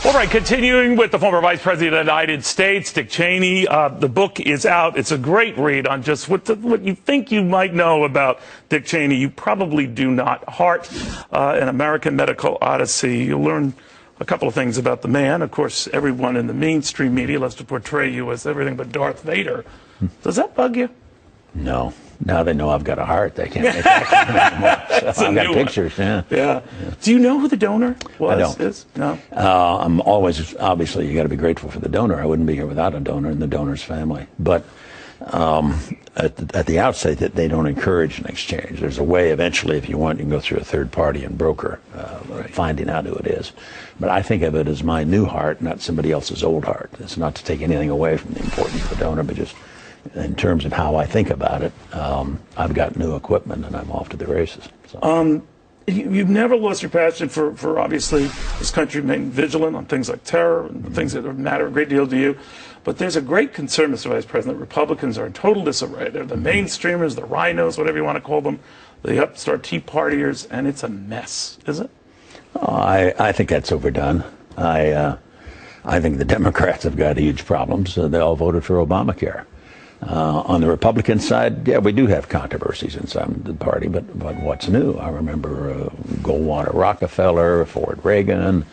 All right, continuing with the former Vice President of the United States, Dick Cheney. The book is out. It's a great read on just what you think you might know about Dick Cheney. You probably do not. Heart, an American Medical Odyssey. You'll learn a couple of things about the man. Of course, everyone in the mainstream media loves to portray you as everything but Darth Vader. Does that bug you? No. Now they know I've got a heart. They can't make that anymore. So I've got pictures. Yeah. Do you know who the donor was? I don't. Is? No. I'm always, obviously, you got to be grateful for the donor. I wouldn't be here without a donor and the donor's family. But at the outset, that they don't encourage an exchange. There's a way eventually, if you want, you can go through a third party and broker finding out who it is. But I think of it as my new heart, not somebody else's old heart. It's not to take anything away from the importance of the donor, but just in terms of how I think about it, I've got new equipment and I'm off to the races. So. You've never lost your passion for obviously this country remaining vigilant on things like terror and things that matter a great deal to you. But there's a great concern, Mr. Vice President. Republicans are in total disarray. They're the mainstreamers, the rhinos, whatever you want to call them, the upstart Tea Partiers, and it's a mess, is it? Oh, I think that's overdone. I think the Democrats have got huge problems. They all voted for Obamacare. On the Republican side, yeah, we do have controversies inside the party, but what's new? I remember Goldwater Rockefeller, Ford Reagan.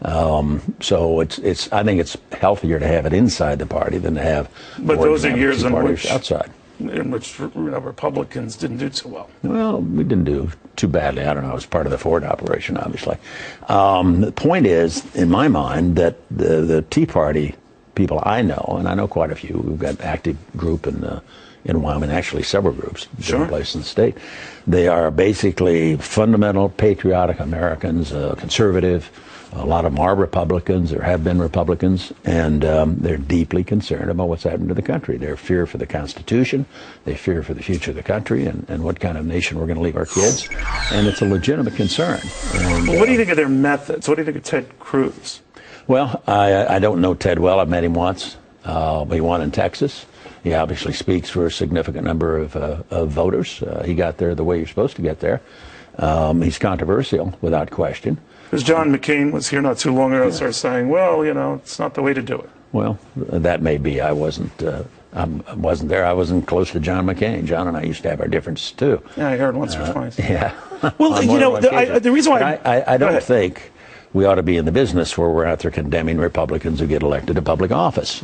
So I think it's healthier to have it inside the party than to have. But those are years in which Republicans didn't do too well. Well, we didn't do too badly. I don't know. It was part of the Ford operation, obviously. The point is, in my mind, that the Tea Party people I know, and I know quite a few. We've got an active group in Wyoming, actually several groups, different places in the state. They are basically fundamental, patriotic Americans, conservative. A lot of them are Republicans or have been Republicans, and they're deeply concerned about what's happened to the country. They fear for the Constitution. They fear for the future of the country and what kind of nation we're going to leave our kids. And it's a legitimate concern. And, well, what do you think of their methods? What do you think of Ted Cruz? Well, I don't know Ted well. I've met him once. He won in Texas. He obviously speaks for a significant number of voters. He got there the way you're supposed to get there. He's controversial, without question. Because John McCain was here not too long ago and started saying, well, you know, it's not the way to do it. Well, that may be. I wasn't there. I wasn't close to John McCain. John and I used to have our differences, too. Yeah, I heard once or twice. Yeah. Well, you know, the reason why... I don't think we ought to be in the business where we're out there condemning Republicans who get elected to public office.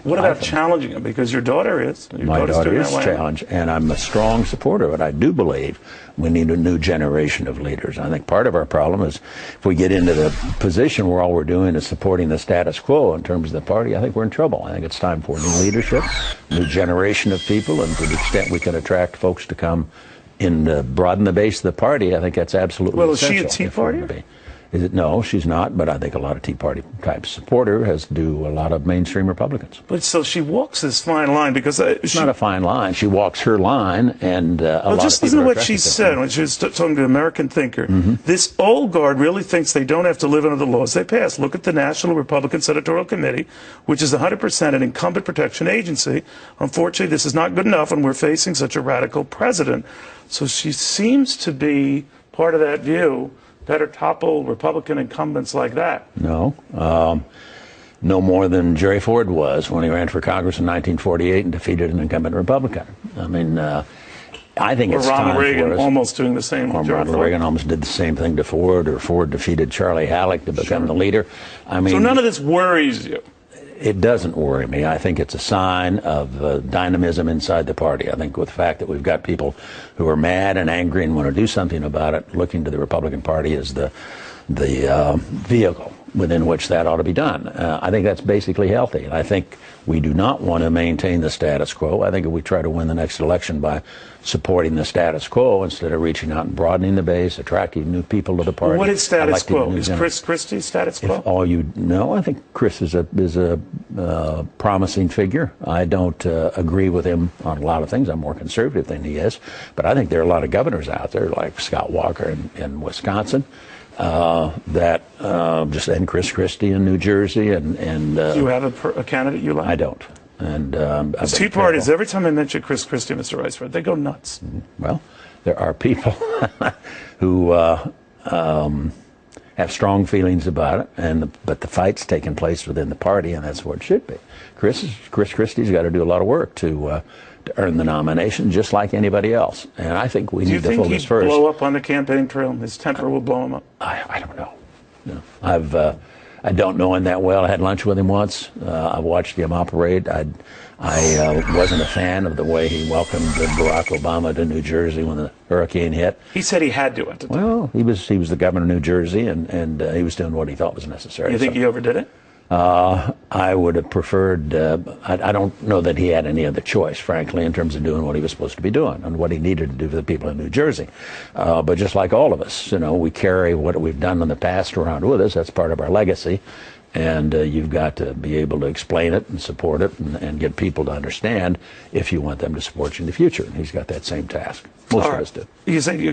What about challenging them? Because your daughter is. My daughter is challenged, and I'm a strong supporter of it. I do believe we need a new generation of leaders. I think part of our problem is if we get into the position where all we're doing is supporting the status quo in terms of the party, I think we're in trouble. I think it's time for new leadership, new generation of people, and to the extent we can attract folks to come in broaden the base of the party, I think that's absolutely essential. Well, is she a Tea Partier? No, she's not, but I think a lot of Tea Party type support her, as do a lot of mainstream Republicans. But so she walks this fine line because... it's not a fine line. She walks her line, and a lot just of people listen to what she said when she was talking to the American Thinker. This old guard really thinks they don't have to live under the laws they pass. Look at the National Republican Senatorial Committee, which is 100% an incumbent protection agency. Unfortunately, this is not good enough when we're facing such a radical president. So she seems to be part of that view. Better topple Republican incumbents like that. No. No more than Jerry Ford was when he ran for Congress in 1948 and defeated an incumbent Republican. I mean, I think it's time for us. Ronald Reagan almost doing the same. Ronald Reagan almost did the same thing to Ford, or Ford defeated Charlie Halleck to become the leader. I mean, so none of this worries you? It doesn't worry me. I think it's a sign of dynamism inside the party. I think with the fact that we've got people who are mad and angry and want to do something about it, looking to the Republican Party as the vehicle within which that ought to be done. I think that's basically healthy. And I think we do not want to maintain the status quo. I think if we try to win the next election by supporting the status quo instead of reaching out and broadening the base, attracting new people to the party. Well, what is status quo? Is Chris Christie status quo? If all you know, I think Chris is a promising figure. I don't agree with him on a lot of things. I'm more conservative than he is. But I think there are a lot of governors out there, like Scott Walker in Wisconsin, and Chris Christie in New Jersey, and do you have a candidate you like? I don't. And the Tea Parties, every time I mention Chris Christie, Mr. Vice President, they go nuts. Well, there are people who have strong feelings about it, but the fight's taking place within the party, and that's where it should be. Chris Christie's got to do a lot of work to earn the nomination, just like anybody else. And I think we need to focus first. Do you think he'd blow up on the campaign trail? His temper will blow him up? I don't know. No. I don't know him that well. I had lunch with him once. I watched him operate. I wasn't a fan of the way he welcomed Barack Obama to New Jersey when the hurricane hit. He said he had to at the time. Well, he was the governor of New Jersey, and he was doing what he thought was necessary. You think he overdid it? I would have preferred, I don't know that he had any other choice, frankly, in terms of doing what he was supposed to be doing and what he needed to do for the people in New Jersey. But just like all of us, we carry what we've done in the past around with us. That's part of our legacy. And you've got to be able to explain it and support it and get people to understand if you want them to support you in the future. And he's got that same task. Most of us do. You say you